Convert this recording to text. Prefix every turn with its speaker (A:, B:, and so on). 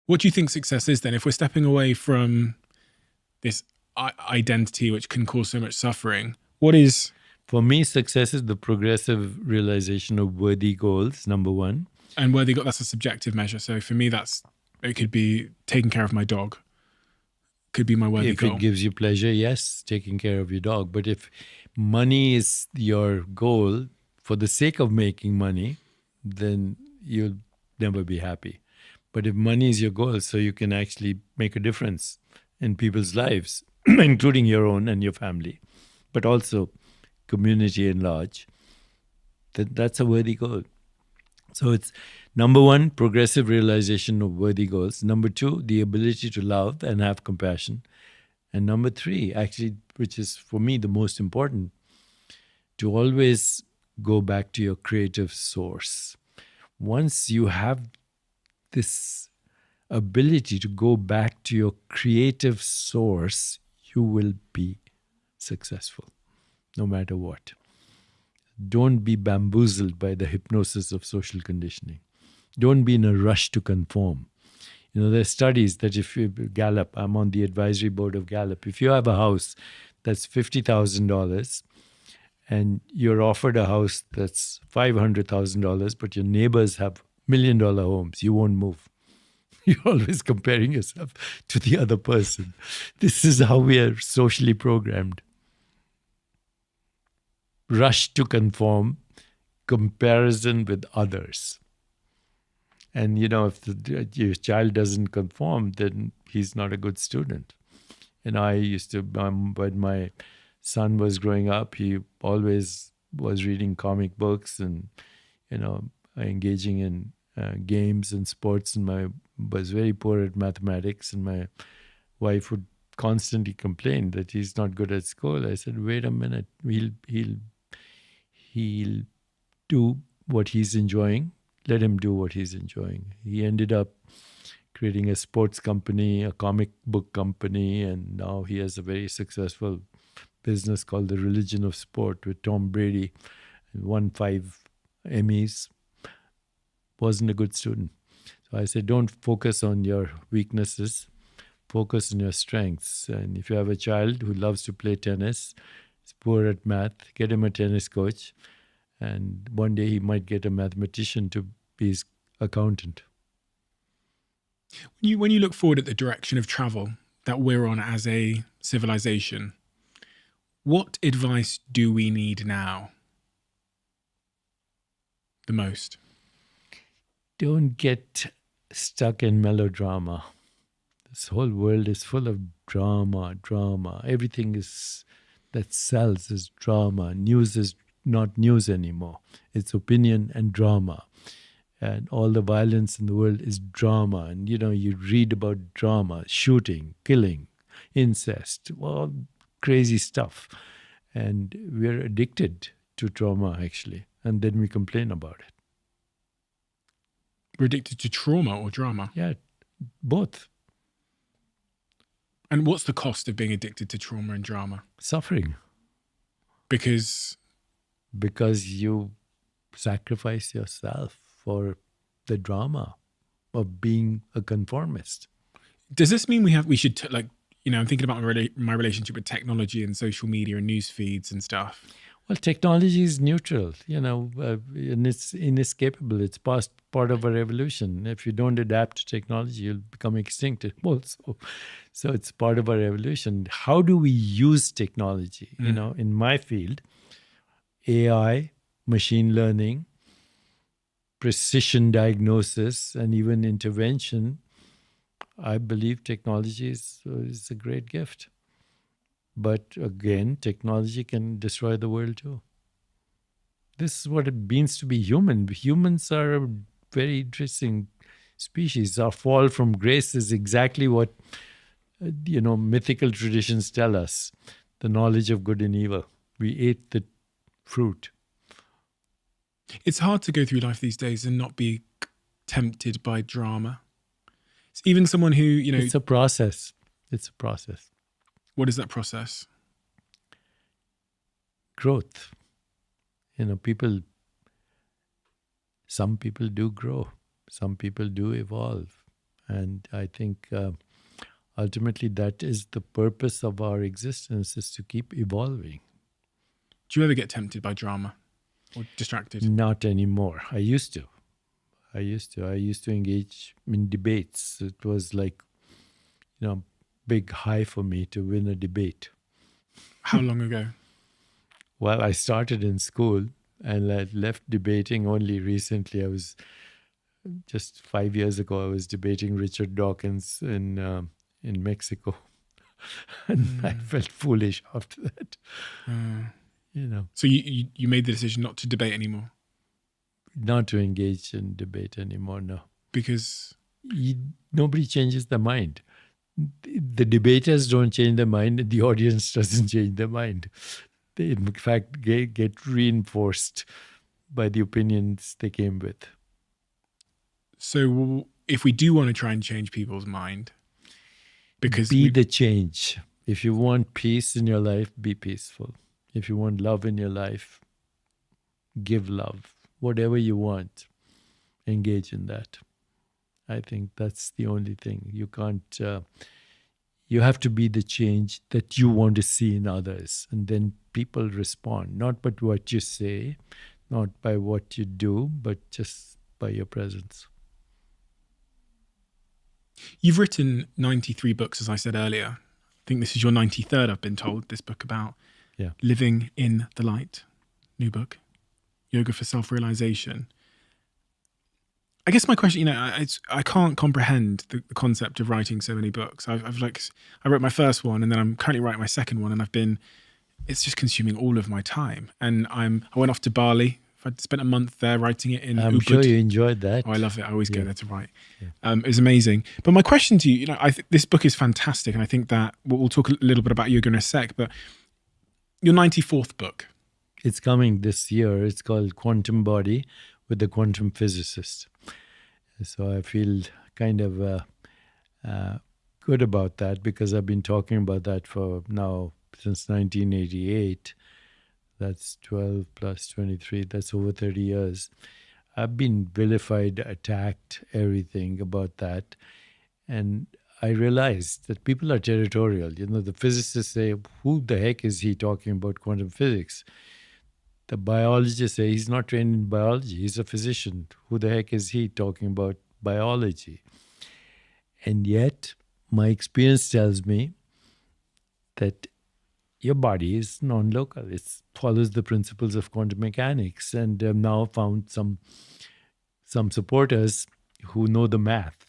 A: What do you think success is then? If we're stepping away from this identity, which can cause so much suffering, what is...
B: For me, success is the progressive realization of worthy goals, number one.
A: And worthy goals, that's a subjective measure. So for me, it could be taking care of my dog. Could be my worthy goal.
B: If it gives you pleasure, yes, taking care of your dog. But if money is your goal for the sake of making money, then you'll never be happy. But if money is your goal, so you can actually make a difference in people's lives, including your own and your family, but also community at large, that's a worthy goal. So it's number one, progressive realization of worthy goals. Number two, the ability to love and have compassion. And number three, actually, which is for me the most important, to always go back to your creative source. Once you have this ability to go back to your creative source, you will be successful, no matter what. Don't be bamboozled by the hypnosis of social conditioning. Don't be in a rush to conform. There are studies that if you, Gallup, I'm on the advisory board of Gallup, if you have a house that's $50,000 and you're offered a house that's $500,000, but your neighbors have $1 million homes, you won't move. You're always comparing yourself to the other person. This is how we are socially programmed. Rush to conform, comparison with others. And, if your child doesn't conform, then he's not a good student. And I used to, when my son was growing up, he always was reading comic books and, engaging in games and sports, and was very poor at mathematics, and my wife would constantly complain that he's not good at school. I said, wait a minute, he'll do what he's enjoying. Let him do what he's enjoying. He ended up creating a sports company, a comic book company, and now he has a very successful business called The Religion of Sport with Tom Brady, and won 5 Emmys. Wasn't a good student. So I said, don't focus on your weaknesses, focus on your strengths. And if you have a child who loves to play tennis, is poor at math, get him a tennis coach. And one day he might get a mathematician to be his accountant.
A: When you look forward at the direction of travel that we're on as a civilization, what advice do we need now the most?
B: Don't get stuck in melodrama. This whole world is full of drama. Everything that sells is drama. News is not news anymore. It's opinion and drama. And all the violence in the world is drama. And, you read about drama, shooting, killing, incest, all crazy stuff. And we're addicted to trauma, actually. And then we complain about it.
A: We're addicted to trauma or drama?
B: Yeah, both.
A: And what's the cost of being addicted to trauma and drama?
B: Suffering.
A: Because
B: you sacrifice yourself for the drama of being a conformist.
A: Does this mean we should I'm thinking about my relationship with technology and social media and news feeds and stuff.
B: Well, technology is neutral, and it's inescapable. It's part of our evolution. If you don't adapt to technology, you'll become extinct also. So it's part of our evolution. How do we use technology? In my field, AI, machine learning, precision diagnosis, and even intervention, I believe technology is a great gift. But again, technology can destroy the world too. This is what it means to be human. Humans are a very interesting species. Our fall from grace is exactly what, mythical traditions tell us. The knowledge of good and evil. We ate the fruit.
A: It's hard to go through life these days and not be tempted by drama. It's even someone who,
B: It's a process.
A: What is that process?
B: Growth. Some people do grow. Some people do evolve. And I think ultimately that is the purpose of our existence, is to keep evolving.
A: Do you ever get tempted by drama or distracted?
B: Not anymore. I used to. I used to engage in debates. It was like, big high for me to win a debate.
A: How long ago?
B: Well, I started in school and I left debating only recently. I was just 5 years ago. I was debating Richard Dawkins in Mexico, and I felt foolish after that.
A: So you made the decision not to debate anymore?
B: Not to engage in debate anymore. No,
A: because
B: nobody changes their mind. The debaters don't change their mind, and the audience doesn't change their mind. They, in fact, get reinforced by the opinions they came with.
A: So if we do want to try and change people's mind, because
B: be the change. If you want peace in your life, be peaceful. If you want love in your life, give love. Whatever you want, engage in that. I think that's the only thing. You can't, you have to be the change that you want to see in others. And then people respond, not by what you say, not by what you do, but just by your presence.
A: You've written 93 books, as I said earlier. I think this is your 93rd, I've been told, this book about living in the light. New book, Yoga for Self-Realization. I guess my question, I can't comprehend the concept of writing so many books. I wrote my first one, and then I'm currently writing my second one, and it's just consuming all of my time. And I went off to Bali. I spent a month there writing it in
B: I'm sure you enjoyed that.
A: Oh, I love it. I always go there to write. Yeah. It was amazing. But my question to you, this book is fantastic, and I think that we'll talk a little bit about yoga in a sec, but your 94th book.
B: It's coming this year. It's called Quantum Body with the Quantum Physicist. So I feel kind of good about that, because I've been talking about that for now since 1988. That's 12 plus 23. That's over 30 years. I've been vilified, attacked, everything about that. And I realized that people are territorial. The physicists say, who the heck is he talking about quantum physics? The biologists say he's not trained in biology. He's a physician. Who the heck is he talking about biology? And yet, my experience tells me that your body is non-local. It follows the principles of quantum mechanics. And I've now found some supporters who know the math.